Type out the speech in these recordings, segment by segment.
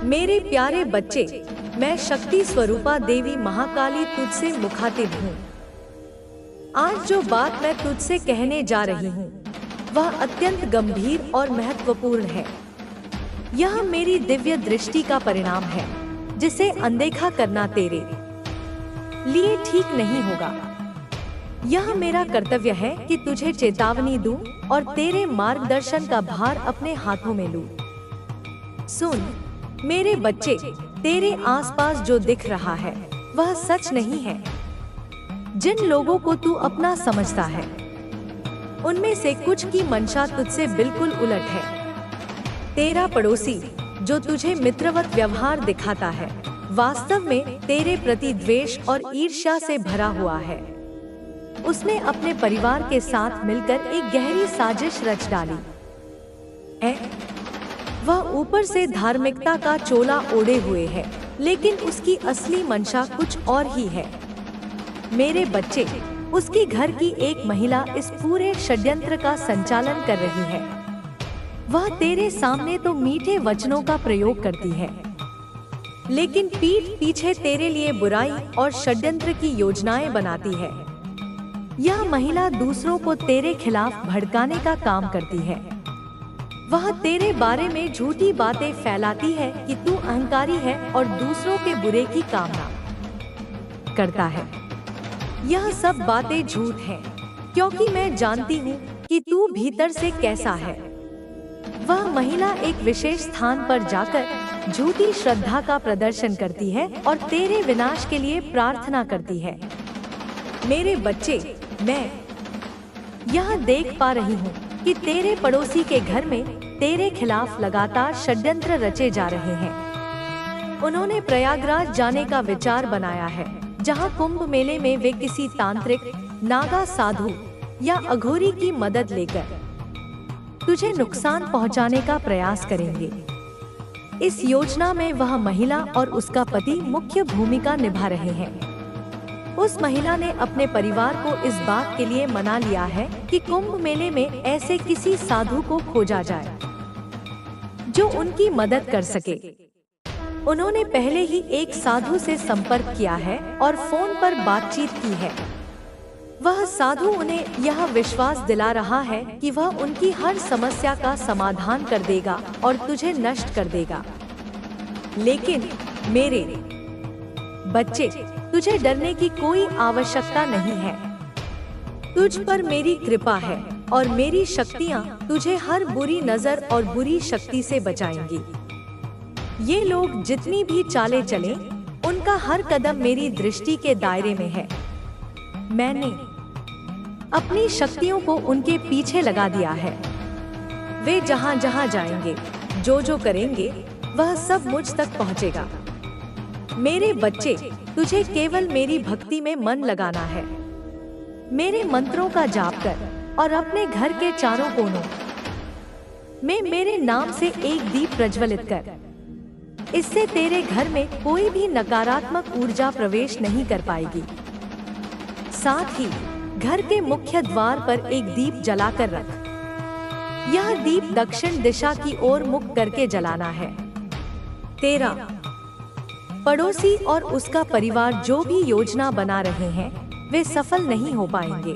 मेरे प्यारे बच्चे, मैं शक्ति स्वरूपा देवी महाकाली तुझसे मुखातिब हूँ। आज जो बात मैं तुझसे कहने जा रही हूँ, वह अत्यंत गंभीर और महत्वपूर्ण है। यह मेरी दिव्य दृष्टि का परिणाम है, जिसे अनदेखा करना तेरे लिए ठीक नहीं होगा। यह मेरा कर्तव्य है कि तुझे चेतावनी दूं और तेरे मार्गदर्शन का भार अपने हाथों में लूं। सुन मेरे बच्चे, तेरे आसपास जो दिख रहा है वह सच नहीं है। जिन लोगों को तू अपना समझता है, उनमें से कुछ की मंशा तुझसे बिल्कुल उलट है। तेरा पड़ोसी जो तुझे मित्रवत व्यवहार दिखाता है, वास्तव में तेरे प्रति द्वेष और ईर्ष्या से भरा हुआ है। उसने अपने परिवार के साथ मिलकर एक गहरी साजिश रच डाली है। वह ऊपर से धार्मिकता का चोला ओढ़े हुए है, लेकिन उसकी असली मंशा कुछ और ही है। मेरे बच्चे, उसकी घर की एक महिला इस पूरे षड्यंत्र का संचालन कर रही है। वह तेरे सामने तो मीठे वचनों का प्रयोग करती है, लेकिन पीठ पीछे तेरे लिए बुराई और षड्यंत्र की योजनाएं बनाती है। यह महिला दूसरों को तेरे खिलाफ भड़काने का काम करती है। वह तेरे बारे में झूठी बातें फैलाती है कि तू अहंकारी है और दूसरों के बुरे की कामना करता है। यह सब बातें झूठ हैं, क्योंकि मैं जानती हूँ कि तू भीतर से कैसा है। वह महिला एक विशेष स्थान पर जाकर झूठी श्रद्धा का प्रदर्शन करती है और तेरे विनाश के लिए प्रार्थना करती है। मेरे बच्चे, मैं यह देख पा रही हूँ कि तेरे पड़ोसी के घर में तेरे खिलाफ लगातार षड्यंत्र रचे जा रहे हैं। उन्होंने प्रयागराज जाने का विचार बनाया है, जहां कुंभ मेले में वे किसी तांत्रिक, नागा साधु या अघोरी की मदद लेकर तुझे नुकसान पहुंचाने का प्रयास करेंगे। इस योजना में वह महिला और उसका पति मुख्य भूमिका निभा रहे हैं। उस महिला ने अपने परिवार को इस बात के लिए मना लिया है कि कुंभ मेले में ऐसे किसी साधु को खोजा जाए जो उनकी मदद कर सके। उन्होंने पहले ही एक साधु से संपर्क किया है और फोन पर बातचीत की है। वह साधु उन्हें यह विश्वास दिला रहा है कि वह उनकी हर समस्या का समाधान कर देगा और तुझे नष्ट कर देगा। लेकिन मेरे बच्चे, तुझे डरने की कोई आवश्यकता नहीं है। तुझ पर मेरी कृपा है और मेरी शक्तियाँ तुझे हर बुरी नजर और बुरी शक्ति से बचाएंगी। ये लोग जितनी भी चालें चलें, उनका हर कदम मेरी दृष्टि के दायरे में है। मैंने अपनी शक्तियों को उनके पीछे लगा दिया है। वे जहाँ जहाँ जाएंगे, जो जो करेंगे, वह सब मुझ तक पहुँचेगा। मेरे बच्चे, तुझे केवल मेरी भक्ति में मन लगाना है। मेरे मंत्रों का जाप कर और अपने घर के चारों कोनों में मेरे नाम से एक दीप प्रज्वलित कर। इससे तेरे घर में कोई भी नकारात्मक ऊर्जा प्रवेश नहीं कर पाएगी। साथ ही घर के मुख्य द्वार पर एक दीप जलाकर रख। यह दीप दक्षिण दिशा की ओर मुख करके जलाना है। तेरा पड़ोसी और उसका परिवार जो भी योजना बना रहे हैं, वे सफल नहीं हो पाएंगे।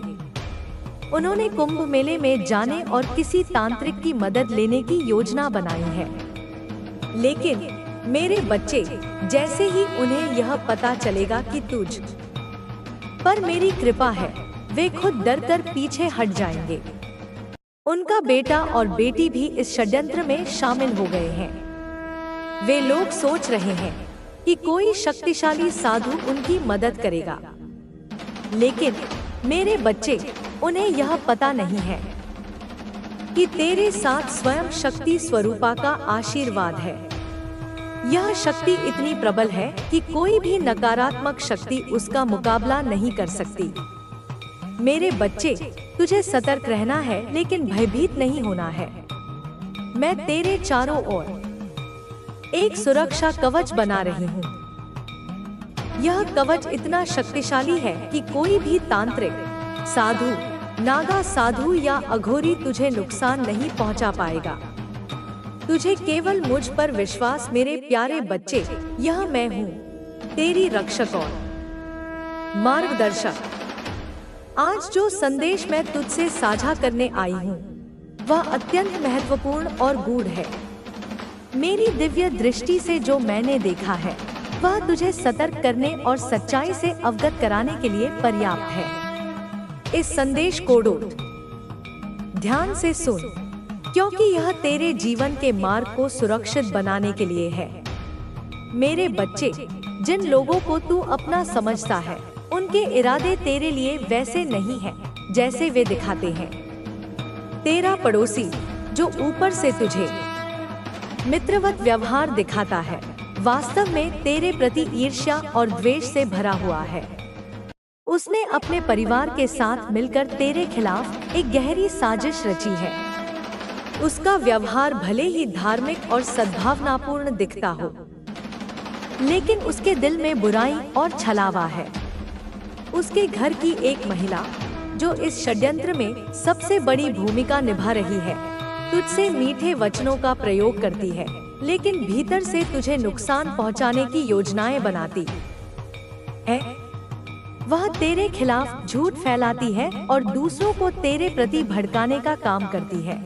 उन्होंने कुंभ मेले में जाने और किसी तांत्रिक की मदद लेने की योजना बनाई है। लेकिन मेरे बच्चे, जैसे ही उन्हें यह पता चलेगा कि तुझ पर मेरी कृपा है, वे खुद डरकर पीछे हट जाएंगे। उनका बेटा और बेटी भी इस षड्यंत्र में शामिल हो गए हैं। वे लोग सोच रहे हैं कि कोई शक्तिशाली साधु उनकी मदद करेगा, लेकिन मेरे बच्चे, उन्हें यह पता नहीं है कि तेरे साथ स्वयं शक्ति स्वरूपा का आशीर्वाद है। यह शक्ति इतनी प्रबल है कि कोई भी नकारात्मक शक्ति उसका मुकाबला नहीं कर सकती। मेरे बच्चे, तुझे सतर्क रहना है, लेकिन भयभीत नहीं होना है। मैं तेरे चारों ओर एक सुरक्षा कवच बना रही हूँ। यह कवच इतना शक्तिशाली है कि कोई भी तांत्रिक, साधु, नागा साधु या अघोरी तुझे नुकसान नहीं पहुँचा पाएगा। तुझे केवल मुझ पर विश्वास मेरे प्यारे बच्चे। यह मैं हूँ, तेरी रक्षक और मार्गदर्शक। आज जो संदेश मैं तुझसे साझा करने आई हूँ वह अत्यंत महत्वपूर्ण और गूढ़ है। मेरी दिव्य दृष्टि से जो मैंने देखा है वह तुझे सतर्क करने और सच्चाई से अवगत कराने के लिए पर्याप्त है। इस संदेश को ध्यान से सुन, क्योंकि यह तेरे जीवन के मार्ग को सुरक्षित बनाने के लिए है। मेरे बच्चे, जिन लोगों को तू अपना समझता है उनके इरादे तेरे लिए वैसे नहीं हैं जैसे वे दिखाते हैं। तेरा पड़ोसी जो ऊपर से तुझे मित्रवत व्यवहार दिखाता है, वास्तव में तेरे प्रति ईर्ष्या और द्वेष से भरा हुआ है। उसने अपने परिवार के साथ मिलकर तेरे खिलाफ एक गहरी साजिश रची है। उसका व्यवहार भले ही धार्मिक और सद्भावनापूर्ण दिखता हो, लेकिन उसके दिल में बुराई और छलावा है। उसके घर की एक महिला जो इस षड्यंत्र में सबसे बड़ी भूमिका निभा रही है, तुझसे मीठे वचनों का प्रयोग करती है, लेकिन भीतर से तुझे नुकसान पहुंचाने की योजनाएं बनाती है। वह तेरे खिलाफ झूठ फैलाती है और दूसरों को तेरे प्रति भड़काने का काम करती है।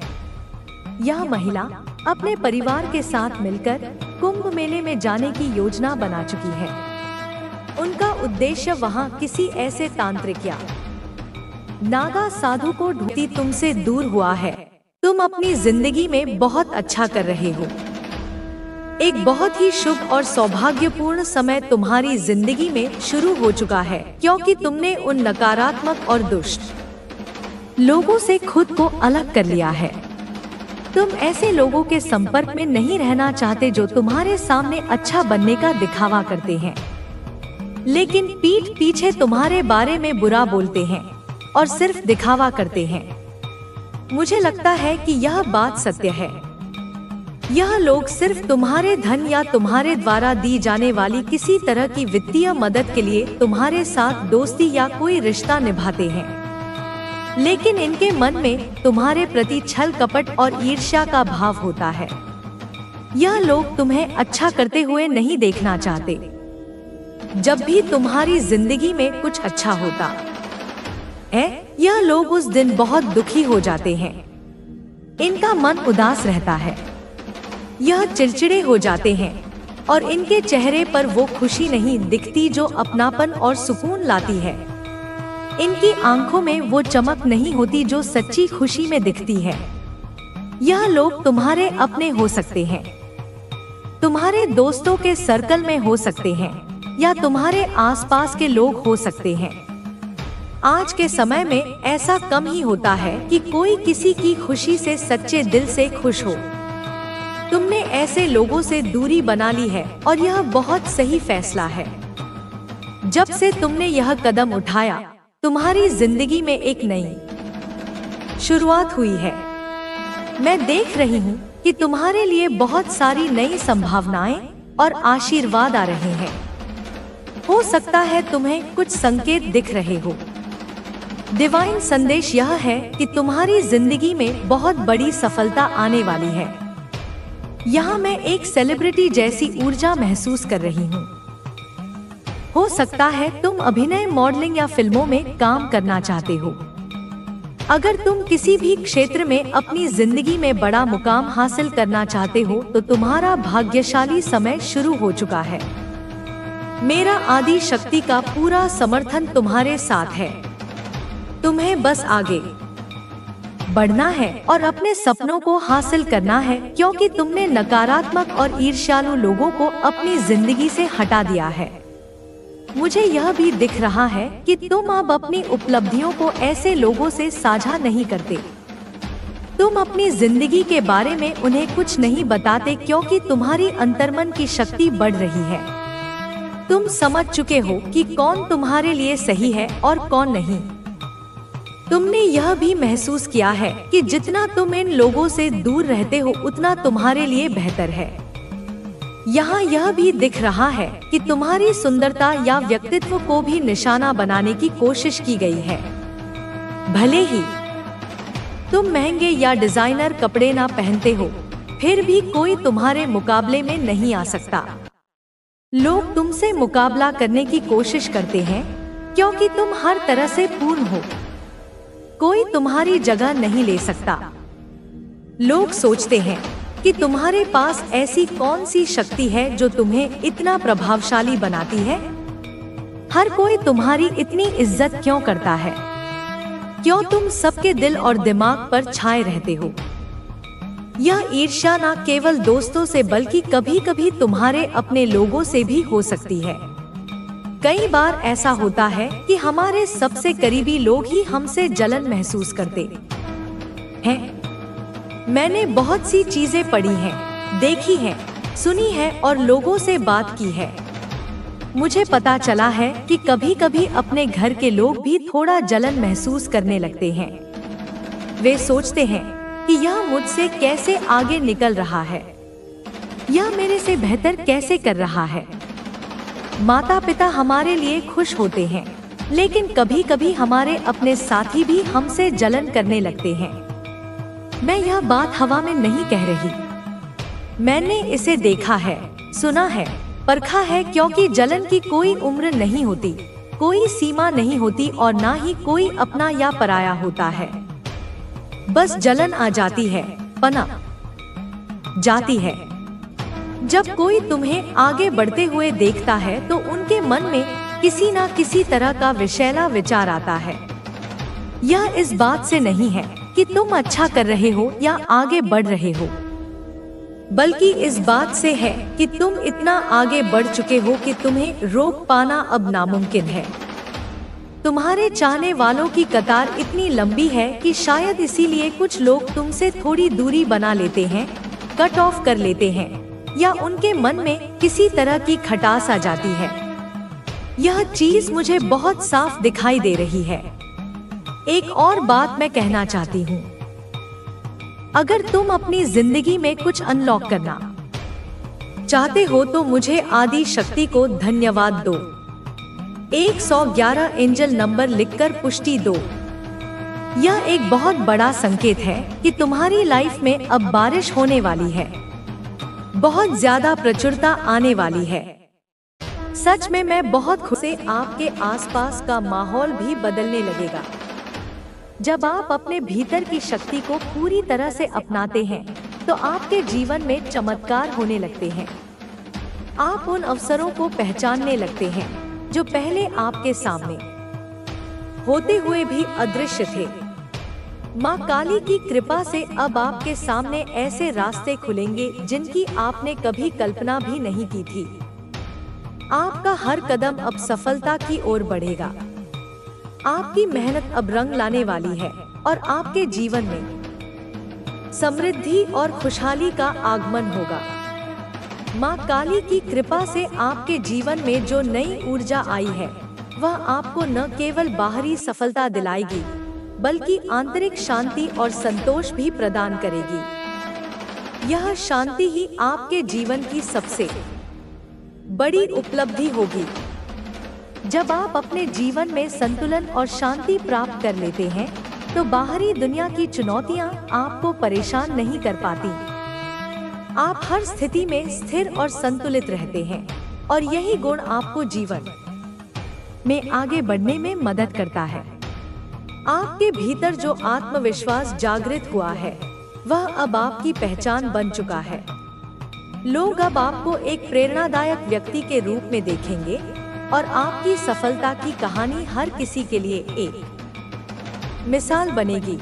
यह महिला अपने परिवार के साथ मिलकर कुंभ मेले में जाने की योजना बना चुकी है। उनका उद्देश्य वहां किसी ऐसे तांत्रिक या नागा साधु को ढूंढती तुमसे दूर हुआ है। तुम अपनी जिंदगी में बहुत अच्छा कर रहे हो। एक बहुत ही शुभ और सौभाग्यपूर्ण समय तुम्हारी जिंदगी में शुरू हो चुका है, क्योंकि तुमने उन नकारात्मक और दुष्ट लोगों से खुद को अलग कर लिया है। तुम ऐसे लोगों के संपर्क में नहीं रहना चाहते जो तुम्हारे सामने अच्छा बनने का दिखावा करते हैं, लेकिन पीठ पीछे तुम्हारे बारे में बुरा बोलते हैं और सिर्फ दिखावा करते हैं। मुझे लगता है कि यह बात सत्य है। यह लोग सिर्फ तुम्हारे धन या तुम्हारे द्वारा दी जाने वाली किसी तरह की वित्तीय मदद के लिए तुम्हारे साथ दोस्ती या कोई रिश्ता निभाते हैं, लेकिन इनके मन में तुम्हारे प्रति छल कपट और ईर्ष्या का भाव होता है। यह लोग तुम्हें अच्छा करते हुए नहीं देखना चाहते। जब भी तुम्हारी जिंदगी में कुछ अच्छा होता है, यह लोग उस दिन बहुत दुखी हो जाते हैं। इनका मन उदास रहता है, यह चिड़चिड़े हो जाते हैं और इनके चेहरे पर वो खुशी नहीं दिखती जो अपनापन और सुकून लाती है। इनकी आंखों में वो चमक नहीं होती जो सच्ची खुशी में दिखती है। यह लोग तुम्हारे अपने हो सकते हैं, तुम्हारे दोस्तों के सर्कल में हो सकते हैं, या तुम्हारे आसपास के लोग हो सकते हैं। आज के समय में ऐसा कम ही होता है कि कोई किसी की खुशी से सच्चे दिल से खुश हो। तुमने ऐसे लोगों से दूरी बना ली है और यह बहुत सही फैसला है। जब से तुमने यह कदम उठाया, तुम्हारी जिंदगी में एक नई शुरुआत हुई है। मैं देख रही हूँ कि तुम्हारे लिए बहुत सारी नई संभावनाएं और आशीर्वाद आ रहे हैं। हो सकता है तुम्हें कुछ संकेत दिख रहे हो। डिवाइन संदेश यह है कि तुम्हारी जिंदगी में बहुत बड़ी सफलता आने वाली है। यहाँ मैं एक सेलिब्रिटी जैसी ऊर्जा महसूस कर रही हूँ। हो सकता है तुम अभिनय, मॉडलिंग या फिल्मों में काम करना चाहते हो। अगर तुम किसी भी क्षेत्र में अपनी जिंदगी में बड़ा मुकाम हासिल करना चाहते हो तो तुम्हारा भाग्यशाली समय शुरू हो चुका है। मेरा आदि शक्ति का पूरा समर्थन तुम्हारे साथ है। तुम्हें बस आगे बढ़ना है और अपने सपनों को हासिल करना है, क्योंकि तुमने नकारात्मक और ईर्ष्यालु लोगों को अपनी जिंदगी से हटा दिया है। मुझे यह भी दिख रहा है कि तुम अब अपनी उपलब्धियों को ऐसे लोगों से साझा नहीं करते। तुम अपनी जिंदगी के बारे में उन्हें कुछ नहीं बताते, क्योंकि तुम्हारी अंतर्मन की शक्ति बढ़ रही है। तुम समझ चुके हो कि कौन तुम्हारे लिए सही है और कौन नहीं। तुमने यह भी महसूस किया है कि जितना तुम इन लोगों से दूर रहते हो उतना तुम्हारे लिए बेहतर है। यहाँ यह भी दिख रहा है कि तुम्हारी सुंदरता या व्यक्तित्व को भी निशाना बनाने की कोशिश की गई है। भले ही तुम महंगे या डिजाइनर कपड़े ना पहनते हो, फिर भी कोई तुम्हारे मुकाबले में नहीं आ सकता। लोग तुमसे मुकाबला करने की कोशिश करते हैं क्योंकि तुम हर तरह से पूर्ण हो। कोई तुम्हारी जगह नहीं ले सकता। लोग सोचते हैं कि तुम्हारे पास ऐसी कौन सी शक्ति है जो तुम्हें इतना प्रभावशाली बनाती है। हर कोई तुम्हारी इतनी इज्जत क्यों करता है? क्यों तुम सबके दिल और दिमाग पर छाए रहते हो? यह ईर्ष्या न केवल दोस्तों से बल्कि कभी कभी तुम्हारे अपने लोगों से भी हो सकती है। कई बार ऐसा होता है कि हमारे सबसे करीबी लोग ही हमसे जलन महसूस करते हैं। मैंने बहुत सी चीजें पढ़ी हैं, देखी हैं, सुनी है और लोगों से बात की है। मुझे पता चला है कि कभी कभी अपने घर के लोग भी थोड़ा जलन महसूस करने लगते हैं। वे सोचते हैं कि यह मुझसे कैसे आगे निकल रहा है, यह मेरे से बेहतर कैसे कर रहा है। माता पिता हमारे लिए खुश होते हैं, लेकिन कभी कभी हमारे अपने साथी भी हमसे जलन करने लगते हैं। मैं यह बात हवा में नहीं कह रही, मैंने इसे देखा है, सुना है, परखा है, क्योंकि जलन की कोई उम्र नहीं होती, कोई सीमा नहीं होती और ना ही कोई अपना या पराया होता है। बस जलन आ जाती है, पनप जाती है। जब कोई तुम्हें आगे बढ़ते हुए देखता है तो उनके मन में किसी न किसी तरह का विषैला विचार आता है। यह इस बात से नहीं है कि तुम अच्छा कर रहे हो या आगे बढ़ रहे हो, बल्कि इस बात से है कि तुम इतना आगे बढ़ चुके हो कि तुम्हें रोक पाना अब नामुमकिन है। तुम्हारे चाहने वालों की कतार इतनी लंबी है कि शायद इसीलिए कुछ लोग तुमसे थोड़ी दूरी बना लेते हैं, कट ऑफ कर लेते हैं, या उनके मन में किसी तरह की खटास आ जाती है। यह चीज मुझे बहुत साफ दिखाई दे रही है। एक और बात मैं कहना चाहती हूँ, अगर तुम अपनी जिंदगी में कुछ अनलॉक करना चाहते हो तो मुझे आदि शक्ति को धन्यवाद दो। 111 एंजल नंबर लिखकर पुष्टि दो। यह एक बहुत बड़ा संकेत है कि तुम्हारी लाइफ में अब बारिश होने वाली है, बहुत ज्यादा प्रचुरता आने वाली है। सच में मैं बहुत खुश से आपके आसपास का माहौल भी बदलने लगेगा। जब आप अपने भीतर की शक्ति को पूरी तरह से अपनाते हैं तो आपके जीवन में चमत्कार होने लगते हैं। आप उन अवसरों को पहचानने लगते हैं जो पहले आपके सामने होते हुए भी अदृश्य थे। माँ काली की कृपा से अब आपके सामने ऐसे रास्ते खुलेंगे जिनकी आपने कभी कल्पना भी नहीं की थी। आपका हर कदम अब सफलता की ओर बढ़ेगा। आपकी मेहनत अब रंग लाने वाली है और आपके जीवन में समृद्धि और खुशहाली का आगमन होगा। माँ काली की कृपा से आपके जीवन में जो नई ऊर्जा आई है वह आपको न केवल बाहरी सफलता दिलाएगी बल्कि आंतरिक शांति और संतोष भी प्रदान करेगी। यह शांति ही आपके जीवन की सबसे बड़ी उपलब्धि होगी। जब आप अपने जीवन में संतुलन और शांति प्राप्त कर लेते हैं तो बाहरी दुनिया की चुनौतियां आपको परेशान नहीं कर पाती। आप हर स्थिति में स्थिर और संतुलित रहते हैं और यही गुण आपको जीवन में आगे बढ़ने में मदद करता है। आपके भीतर जो आत्मविश्वास जागृत हुआ है वह अब आपकी पहचान बन चुका है। लोग अब आपको एक प्रेरणादायक व्यक्ति के रूप में देखेंगे और आपकी सफलता की कहानी हर किसी के लिए एक मिसाल बनेगी।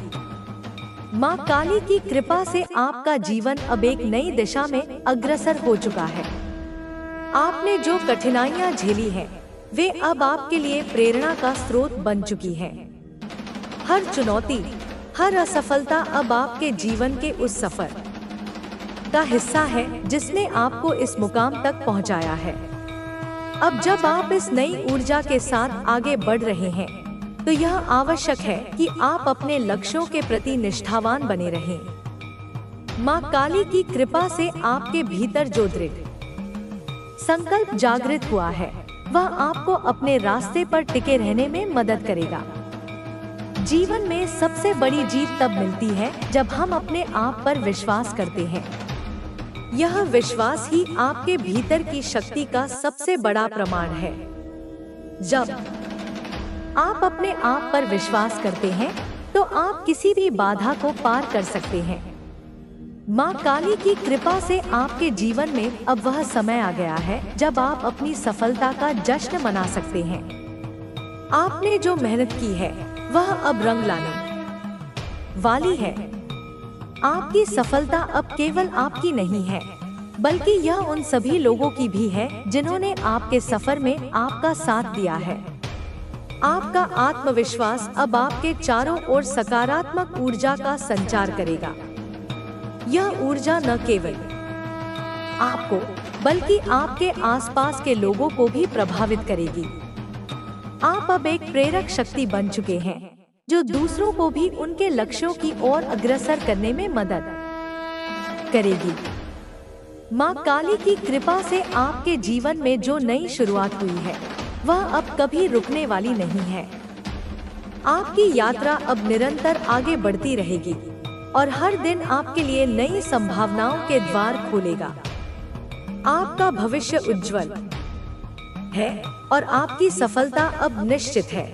माँ काली की कृपा से आपका जीवन अब एक नई दिशा में अग्रसर हो चुका है। आपने जो कठिनाइयाँ झेली हैं, वे अब आपके लिए प्रेरणा का स्रोत बन चुकी हैं। हर चुनौती, हर असफलता अब आपके जीवन के उस सफर का हिस्सा है जिसने आपको इस मुकाम तक पहुंचाया है। अब जब आप इस नई ऊर्जा के साथ आगे बढ़ रहे हैं तो यह आवश्यक है कि आप अपने लक्ष्यों के प्रति निष्ठावान बने रहें। माँ काली की कृपा से आपके भीतर जो दृढ़ संकल्प जागृत हुआ है वह आपको अपने रास्ते पर टिके रहने में मदद करेगा। जीवन में सबसे बड़ी जीत तब मिलती है जब हम अपने आप पर विश्वास करते हैं। यह विश्वास ही आपके भीतर की शक्ति का सबसे बड़ा प्रमाण है। जब आप अपने आप पर विश्वास करते हैं तो आप किसी भी बाधा को पार कर सकते हैं। माँ काली की कृपा से आपके जीवन में अब वह समय आ गया है जब आप अपनी सफलता का जश्न मना सकते हैं। आपने जो मेहनत की है वह अब रंग लाने वाली है। आपकी सफलता अब केवल आपकी नहीं है, बल्कि यह उन सभी लोगों की भी है जिन्होंने आपके सफर में आपका साथ दिया है। आपका आत्मविश्वास अब आपके चारों ओर सकारात्मक ऊर्जा का संचार करेगा। यह ऊर्जा न केवल आपको बल्कि आपके आसपास के लोगों को भी प्रभावित करेगी। आप अब एक प्रेरक शक्ति बन चुके हैं जो दूसरों को भी उनके लक्ष्यों की ओर अग्रसर करने में मदद करेगी। माँ काली की कृपा से आपके जीवन में जो नई शुरुआत हुई है वह अब कभी रुकने वाली नहीं है। आपकी यात्रा अब निरंतर आगे बढ़ती रहेगी और हर दिन आपके लिए नई संभावनाओं के द्वार खोलेगा। आपका भविष्य उज्जवल है और आपकी सफलता अब निश्चित है।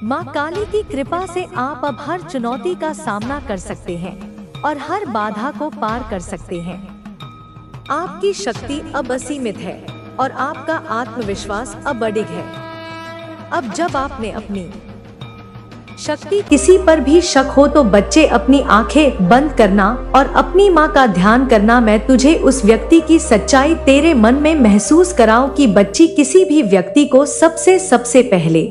माँ काली की कृपा से आप अब हर चुनौती का सामना कर सकते हैं और हर बाधा को पार कर सकते हैं। आपकी शक्ति अब असीमित है और आपका आत्मविश्वास अब अडिग है। अब जब आपने अपनी शक्ति किसी पर भी शक हो तो बच्चे अपनी आंखें बंद करना और अपनी माँ का ध्यान करना। मैं तुझे उस व्यक्ति की सच्चाई तेरे मन में महसूस कराऊं कि बच्ची किसी भी व्यक्ति को सबसे पहले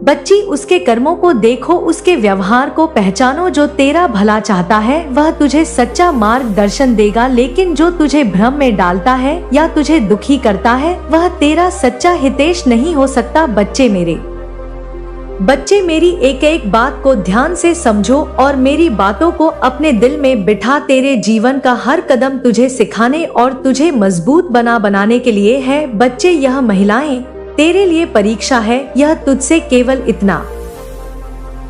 बच्ची उसके कर्मों को देखो, उसके व्यवहार को पहचानो। जो तेरा भला चाहता है वह तुझे सच्चा मार्गदर्शन देगा, लेकिन जो तुझे भ्रम में डालता है या तुझे दुखी करता है वह तेरा सच्चा हितैषी नहीं हो सकता। बच्चे मेरी एक एक बात को ध्यान से समझो और मेरी बातों को अपने दिल में बिठा। तेरे जीवन का हर कदम तुझे सिखाने और तुझे मजबूत बनाने के लिए है। बच्चे, यह महिलाएं तेरे लिए परीक्षा है। यह तुझसे केवल इतना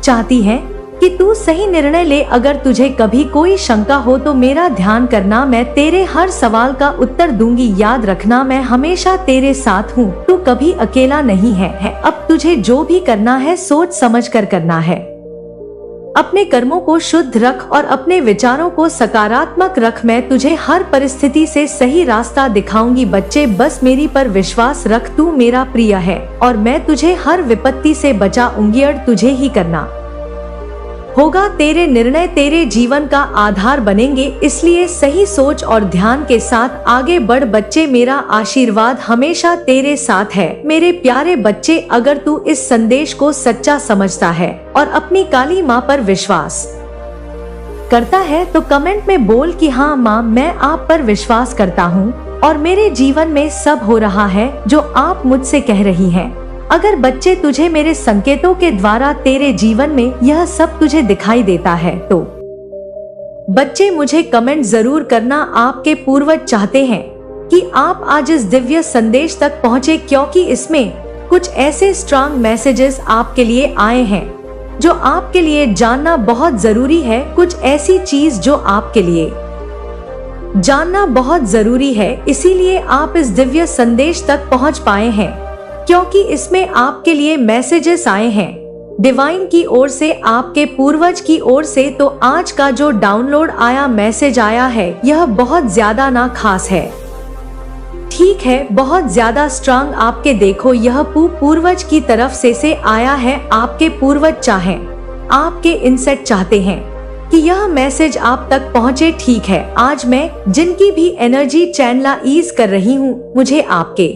चाहती है कि तू सही निर्णय ले। अगर तुझे कभी कोई शंका हो तो मेरा ध्यान करना, मैं तेरे हर सवाल का उत्तर दूंगी। याद रखना, मैं हमेशा तेरे साथ हूँ, तू कभी अकेला नहीं है। अब तुझे जो भी करना है सोच समझ कर करना है। अपने कर्मों को शुद्ध रख और अपने विचारों को सकारात्मक रख। मैं तुझे हर परिस्थिति से सही रास्ता दिखाऊंगी। बच्चे, बस मेरी पर विश्वास रख। तू मेरा प्रिय है और मैं तुझे हर विपत्ति से बचाऊंगी और तुझे ही करना होगा। तेरे निर्णय तेरे जीवन का आधार बनेंगे, इसलिए सही सोच और ध्यान के साथ आगे बढ़। बच्चे, मेरा आशीर्वाद हमेशा तेरे साथ है। मेरे प्यारे बच्चे, अगर तू इस संदेश को सच्चा समझता है और अपनी काली माँ पर विश्वास करता है तो कमेंट में बोल कि हाँ माँ, मैं आप पर विश्वास करता हूँ और मेरे जीवन में सब हो रहा है जो आप मुझसे कह रही हैं। अगर बच्चे तुझे मेरे संकेतों के द्वारा तेरे जीवन में यह सब तुझे दिखाई देता है तो बच्चे मुझे कमेंट जरूर करना। आपके पूर्वज चाहते हैं कि आप आज इस दिव्य संदेश तक पहुँचे, क्योंकि इसमें कुछ ऐसे स्ट्रांग मैसेजेस आपके लिए आए हैं जो आपके लिए जानना बहुत जरूरी है। कुछ ऐसी चीज जो आपके लिए जानना बहुत जरूरी है, इसीलिए आप इस दिव्य संदेश तक पहुँच पाए हैं, क्योंकि इसमें आपके लिए मैसेजेस आए हैं डिवाइन की ओर से, आपके पूर्वज की ओर से। तो आज का जो डाउनलोड आया मैसेज आया है यह बहुत ज्यादा ना खास है, ठीक है, बहुत ज्यादा स्ट्रांग। आपके देखो, यह पूर्वज की तरफ से आया है। आपके पूर्वज चाहें, आपके इनसेट चाहते हैं कि यह मैसेज आप तक पहुंचे, ठीक है। आज मैं जिनकी भी एनर्जी चैनलाइज कर रही हूँ, मुझे आपके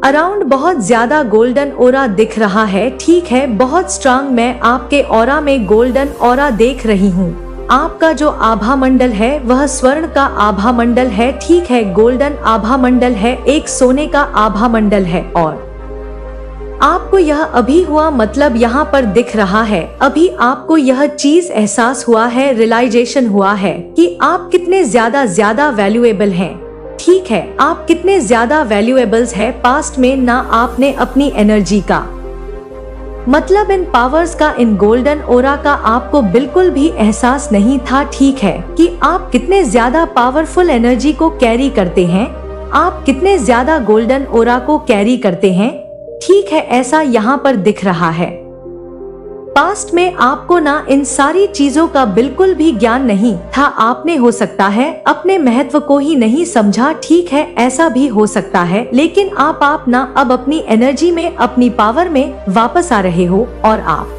अराउंड बहुत ज्यादा गोल्डन ओरा दिख रहा है, ठीक है, बहुत स्ट्रांग। मैं आपके ऑरा में गोल्डन ओरा देख रही हूँ। आपका जो आभा मंडल है वह स्वर्ण का आभा मंडल है, ठीक है, गोल्डन आभा मंडल है, एक सोने का आभा मंडल है। और आपको यह अभी हुआ, मतलब यहाँ पर दिख रहा है, अभी आपको यह चीज एहसास हुआ है, रियलाइजेशन हुआ है कि आप कितने ज्यादा वैल्यूएबल हैं। ठीक है, आप कितने ज्यादा वैल्यूएबल्स है। पास्ट में ना आपने अपनी एनर्जी का मतलब इन पावर्स का, इन गोल्डन ओरा का आपको बिल्कुल भी एहसास नहीं था, ठीक है, कि आप कितने ज्यादा पावरफुल एनर्जी को कैरी करते हैं, आप कितने ज्यादा गोल्डन ओरा को कैरी करते हैं। ठीक है, ऐसा यहाँ पर दिख रहा है। पास्ट में आपको ना इन सारी चीजों का बिल्कुल भी ज्ञान नहीं था, आपने हो सकता है अपने महत्व को ही नहीं समझा, ठीक है, ऐसा भी हो सकता है, लेकिन आप ना अब अपनी एनर्जी में, अपनी पावर में वापस आ रहे हो और आप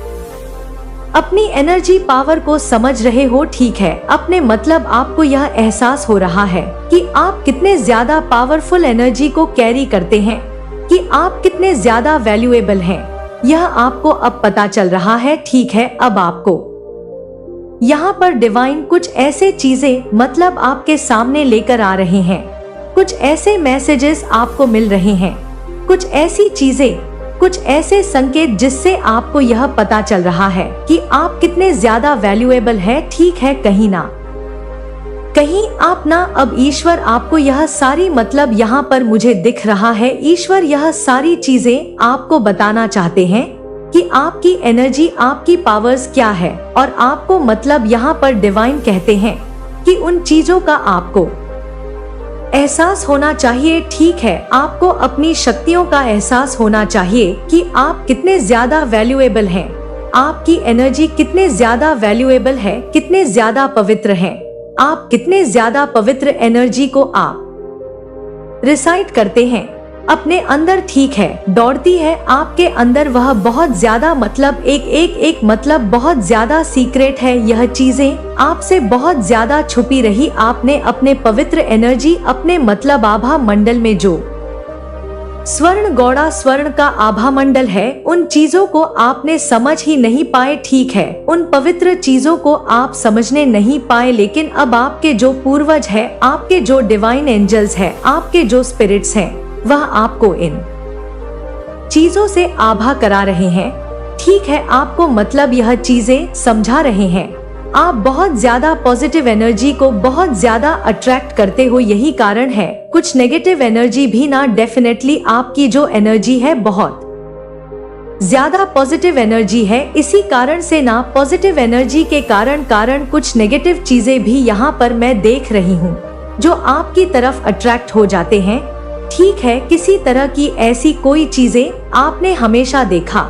अपनी एनर्जी पावर को समझ रहे हो, ठीक है, अपने मतलब आपको यह एहसास हो रहा है कि आप कितने ज्यादा पावरफुल एनर्जी को कैरी करते हैं, कि आप कितने ज्यादा वैल्यूएबल हैं, यह आपको अब पता चल रहा है, ठीक है। अब आपको यहाँ पर डिवाइन कुछ ऐसे चीजें मतलब आपके सामने लेकर आ रहे हैं, कुछ ऐसे मैसेजेस आपको मिल रहे हैं, कुछ ऐसी चीजें, कुछ ऐसे संकेत जिससे आपको यह पता चल रहा है कि आप कितने ज्यादा वैल्यूएबल है, ठीक है। कहीं ना कहीं आप ना अब ईश्वर आपको यह सारी मतलब यहाँ पर मुझे दिख रहा है, ईश्वर यह सारी चीजें आपको बताना चाहते हैं कि आपकी एनर्जी, आपकी पावर्स क्या है, और आपको मतलब यहाँ पर डिवाइन कहते हैं कि उन चीजों का आपको एहसास होना चाहिए, ठीक है। आपको अपनी शक्तियों का एहसास होना चाहिए कि आप कितने ज्यादा वैल्यूएबल हैं, आपकी एनर्जी कितने ज्यादा वैल्यूएबल है, कितने ज्यादा पवित्र है, आप कितने ज्यादा पवित्र एनर्जी को आप रिसाइट करते हैं अपने अंदर, ठीक है, दौड़ती है आपके अंदर, वह बहुत ज्यादा मतलब एक मतलब बहुत ज्यादा सीक्रेट है, यह चीजें आपसे बहुत ज्यादा छुपी रही, आपने अपने पवित्र एनर्जी, अपने मतलब आभा मंडल में जो स्वर्ण गौड़ा स्वर्ण का आभा मंडल है, उन चीजों को आपने समझ ही नहीं पाए, ठीक है, उन पवित्र चीजों को आप समझने नहीं पाए, लेकिन अब आपके जो पूर्वज है, आपके जो डिवाइन एंजल्स है, आपके जो स्पिरिट्स हैं, वह आपको इन चीजों से आभा करा रहे हैं, ठीक है, आपको मतलब यह चीजें समझा रहे हैं। आप बहुत ज्यादा पॉजिटिव एनर्जी को बहुत ज्यादा अट्रैक्ट करते हो, यही कारण है कुछ नेगेटिव एनर्जी भी ना, डेफिनेटली आपकी जो एनर्जी है बहुत ज्यादा पॉजिटिव एनर्जी है, इसी कारण से ना पॉजिटिव एनर्जी के कारण कुछ नेगेटिव चीजें भी यहाँ पर मैं देख रही हूँ जो आपकी तरफ अट्रैक्ट हो जाते हैं, ठीक है। किसी तरह की ऐसी कोई चीजें आपने हमेशा देखा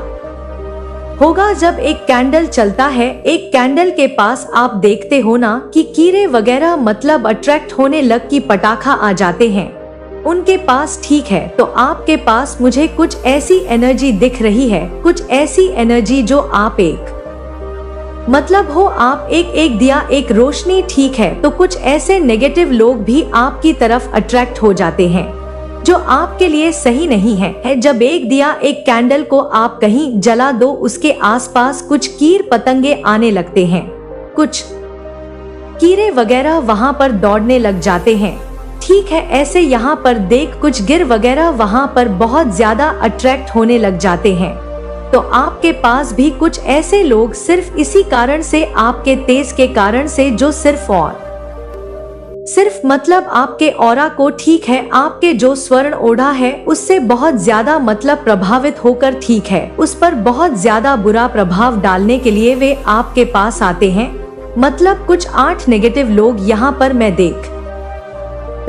होगा, जब एक कैंडल चलता है, एक कैंडल के पास आप देखते हो ना कि कीड़े वगैरह मतलब अट्रैक्ट होने लग की पटाखा आ जाते हैं उनके पास, ठीक है, तो आपके पास मुझे कुछ ऐसी एनर्जी दिख रही है, कुछ ऐसी एनर्जी जो आप एक मतलब हो, आप एक दिया, एक रोशनी, ठीक है, तो कुछ ऐसे नेगेटिव लोग भी आपकी तरफ अट्रैक्ट हो जाते हैं जो आपके लिए सही नहीं है। जब एक दिया, एक कैंडल को आप कहीं जला दो, उसके आसपास कुछ कीड़ पतंगे आने लगते हैं, कुछ कीड़े वगैरह वहां पर दौड़ने लग जाते हैं, ठीक है, ऐसे यहाँ पर देख कुछ गिर वगैरह वहां पर बहुत ज्यादा अट्रैक्ट होने लग जाते हैं, तो आपके पास भी कुछ ऐसे लोग सिर्फ इसी कारण से, आपके तेज के कारण से, जो सिर्फ मतलब आपके ऑरा को, ठीक है, आपके जो स्वर्ण ओढ़ा है उससे बहुत ज्यादा मतलब प्रभावित होकर, ठीक है, उस पर बहुत ज्यादा बुरा प्रभाव डालने के लिए वे आपके पास आते हैं। मतलब कुछ 8 नेगेटिव लोग यहाँ पर मैं देख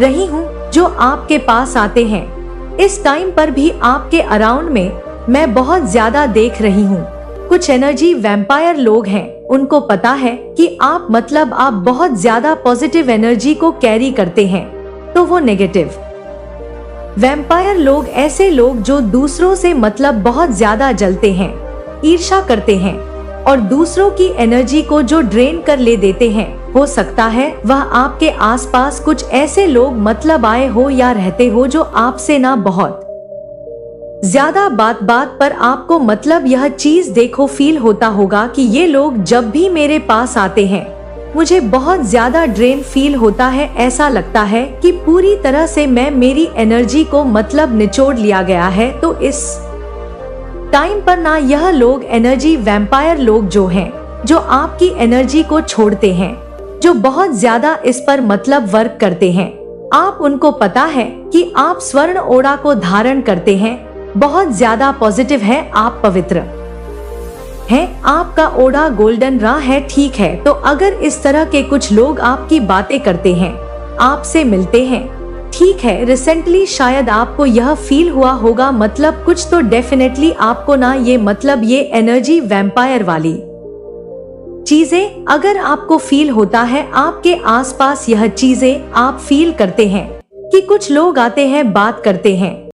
रही हूँ जो आपके पास आते हैं। इस टाइम पर भी आपके अराउंड में मैं बहुत ज्यादा देख रही हूँ कुछ एनर्जी वैम्पायर लोग हैं, उनको पता है कि आप मतलब आप बहुत ज्यादा पॉजिटिव एनर्जी को कैरी करते हैं, तो वो नेगेटिव वैम्पायर लोग, ऐसे लोग जो दूसरों से मतलब बहुत ज्यादा जलते हैं, ईर्ष्या करते हैं और दूसरों की एनर्जी को जो ड्रेन कर ले देते हैं, हो सकता है वह आपके आसपास कुछ ऐसे लोग मतलब आए हो या रहते हो जो आपसे ना बहुत ज्यादा बात पर आपको मतलब यह चीज देखो फील होता होगा कि ये लोग जब भी मेरे पास आते हैं मुझे बहुत ज्यादा ड्रेन फील होता है, ऐसा लगता है कि पूरी तरह से मेरी एनर्जी को मतलब निचोड़ लिया गया है। तो इस टाइम पर ना यह लोग एनर्जी वैम्पायर लोग जो हैं, जो आपकी एनर्जी को छोड़ते हैं, जो बहुत ज्यादा इस पर मतलब वर्क करते हैं, आप उनको पता है कि आप स्वर्ण ओड़ा को धारण करते हैं, बहुत ज्यादा पॉजिटिव है, आप पवित्र है, आपका ओड़ा गोल्डन रहा है। ठीक है, तो अगर इस तरह के कुछ लोग आपकी बातें करते हैं, आपसे मिलते हैं, ठीक है, रिसेंटली शायद आपको यह फील हुआ होगा, मतलब कुछ तो डेफिनेटली आपको ना, ये मतलब ये एनर्जी वैम्पायर वाली चीजें अगर आपको फील होता है, आपके आसपास यह चीजें आप फील करते हैं कि कुछ लोग आते हैं, बात करते हैं,